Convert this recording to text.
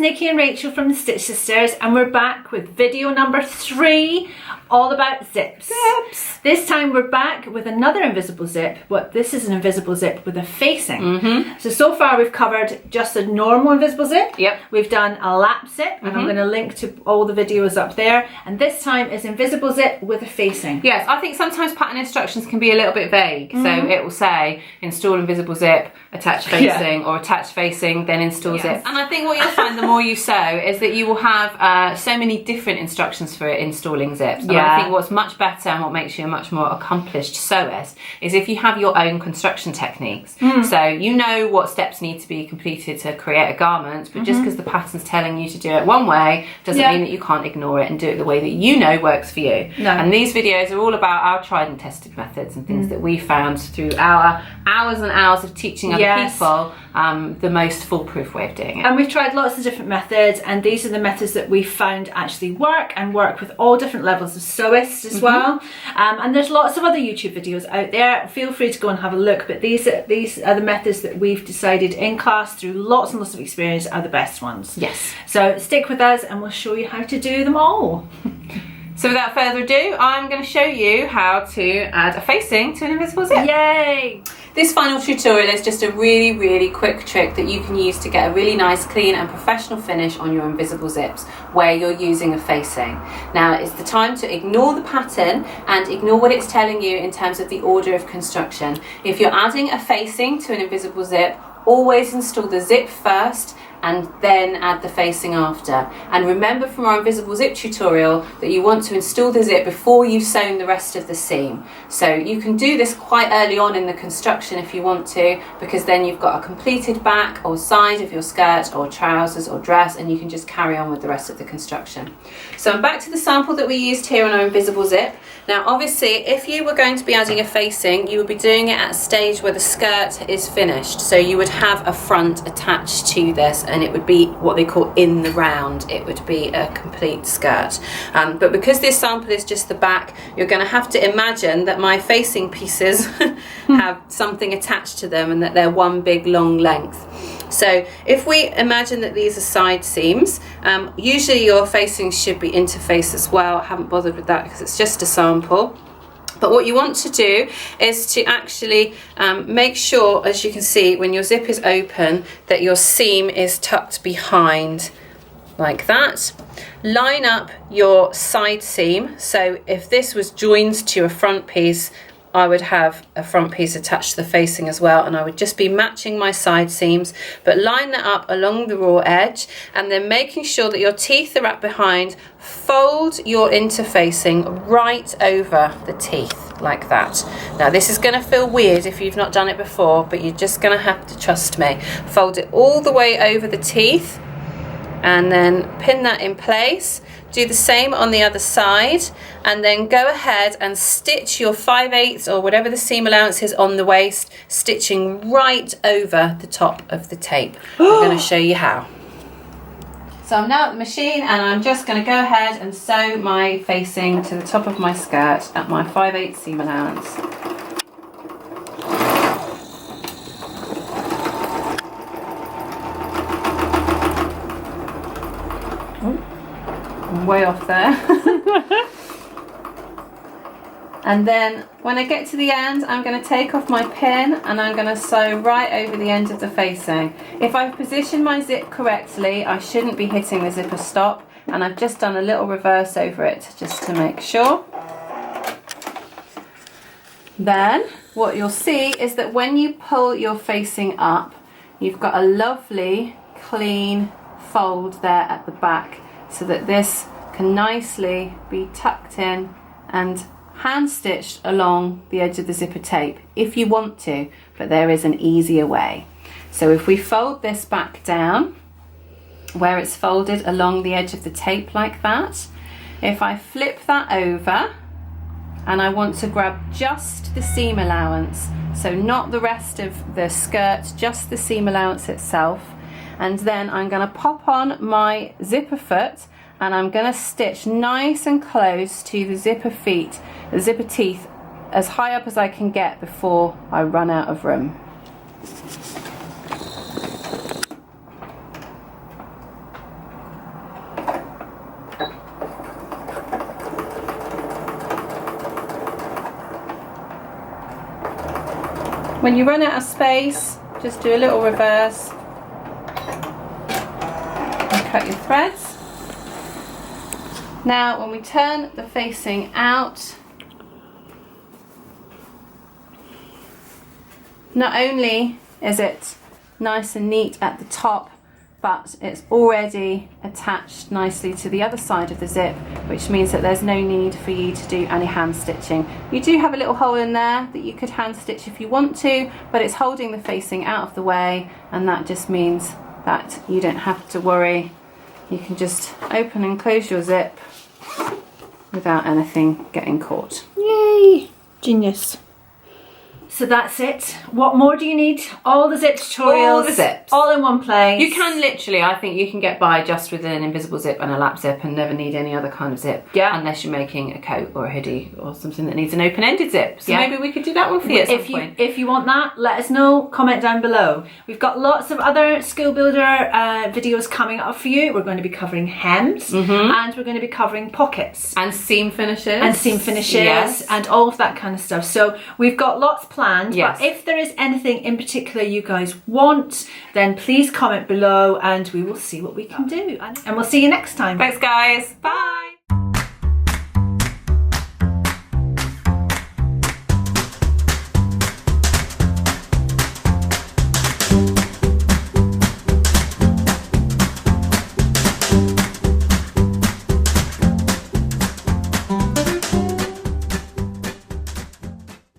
Nikki and Rachel from the Stitch Sisters, and we're back with video number 3, all about zips. This time we're back with another invisible zip. This is an invisible zip with a facing. So far we've covered just a normal invisible zip. We've done a lap zip, and I'm going to link to all the videos up there. And this time is invisible zip with a facing. Yes, I think sometimes pattern instructions can be a little bit vague. So it will say install invisible zip, attach facing, or attach facing, then install zip. And I think what you'll find the more you sew is that you will have so many different instructions for installing zips. And I think what's much better and what makes you a much more accomplished sewist is if you have your own construction techniques. So you know what steps need to be completed to create a garment, but just because the pattern's telling you to do it one way doesn't mean that you can't ignore it and do it the way that you know works for you. And these videos are all about our tried and tested methods and things that we found through our hours and hours of teaching other people the most foolproof way of doing it. And we've tried lots of different methods, and these are the methods that we found actually work and work with all different levels of sewists as well. And there's lots of other YouTube videos out there. Feel free to go and have a look, but these are the methods that we've decided in class through lots and lots of experience are the best ones. So stick with us and we'll show you how to do them all. So without further ado, I'm going to show you how to add a facing to an invisible zip. Yay! This final tutorial is just a really, really quick trick that you can use to get a really nice, clean and professional finish on your invisible zips where you're using a facing. Now it's the time to ignore the pattern and ignore what it's telling you in terms of the order of construction. If you're adding a facing to an invisible zip, always install the zip first and then add the facing after. And remember from our invisible zip tutorial that you want to install the zip before you've sewn the rest of the seam. So you can do this quite early on in the construction if you want to, because then you've got a completed back or side of your skirt or trousers or dress, and you can just carry on with the rest of the construction. So I'm back to the sample that we used here on our invisible zip. Now obviously if you were going to be adding a facing, you would be doing it at a stage where the skirt is finished. So you would have a front attached to this, and it would be what they call in the round. It would be a complete skirt. But because this sample is just the back, you're going to have to imagine that my facing pieces have something attached to them and that they're one big long length. So if we imagine that these are side seams, usually your facings should be interfaced as well. I haven't bothered with that because it's just a sample. But what you want to do is to actually make sure, as you can see, when your zip is open, that your seam is tucked behind like that. Line up your side seam. So if this was joined to a front piece, I would have a front piece attached to the facing as well, and I would just be matching my side seams, but line that up along the raw edge, and then making sure that your teeth are wrapped behind. Fold your interfacing right over the teeth like that. Now this is going to feel weird if you've not done it before, but you're just going to have to trust me. Fold it all the way over the teeth and then pin that in place. Do the same on the other side, and then go ahead and stitch your 5/8 or whatever the seam allowance is on the waist, stitching right over the top of the tape. I'm going to show you how. So I'm now at the machine and I'm just going to go ahead and sew my facing to the top of my skirt at my 5/8 seam allowance. I'm way off there. And then when I get to the end, I'm going to take off my pin and I'm going to sew right over the end of the facing. If I've positioned my zip correctly, I shouldn't be hitting the zipper stop, and I've just done a little reverse over it just to make sure. Then what you'll see is that when you pull your facing up, you've got a lovely clean fold there at the back, so that this can nicely be tucked in and hand stitched along the edge of the zipper tape if you want to, but there is an easier way. So if we fold this back down where it's folded along the edge of the tape like that, if I flip that over and I want to grab just the seam allowance, so not the rest of the skirt, just the seam allowance itself, and then I'm going to pop on my zipper foot and I'm going to stitch nice and close to the zipper teeth, as high up as I can get before I run out of room. When you run out of space, just do a little reverse and cut your threads. Now when we turn the facing out, not only is it nice and neat at the top, but it's already attached nicely to the other side of the zip, which means that there's no need for you to do any hand stitching. You do have a little hole in there that you could hand stitch if you want to, but it's holding the facing out of the way, and that just means that you don't have to worry. You can just open and close your zip without anything getting caught. Yay! Genius. So that's it. What more do you need? All the zip tutorials. All the zips. All in one place. You can literally, I think you can get by just with an invisible zip and a lap zip and never need any other kind of zip. Yeah. Unless you're making a coat or a hoodie or something that needs an open-ended zip. So Yeah. maybe we could do that one for you at some point. If you want that, let us know. Comment down below. We've got lots of other Skill Builder videos coming up for you. We're going to be covering hems and we're going to be covering pockets. And seam finishes. And seam finishes Yes. and all of that kind of stuff. So we've got lots planned. Yes. But if there is anything in particular you guys want, then please comment below and we will see what we can do. And we'll see you next time. Thanks guys. Bye.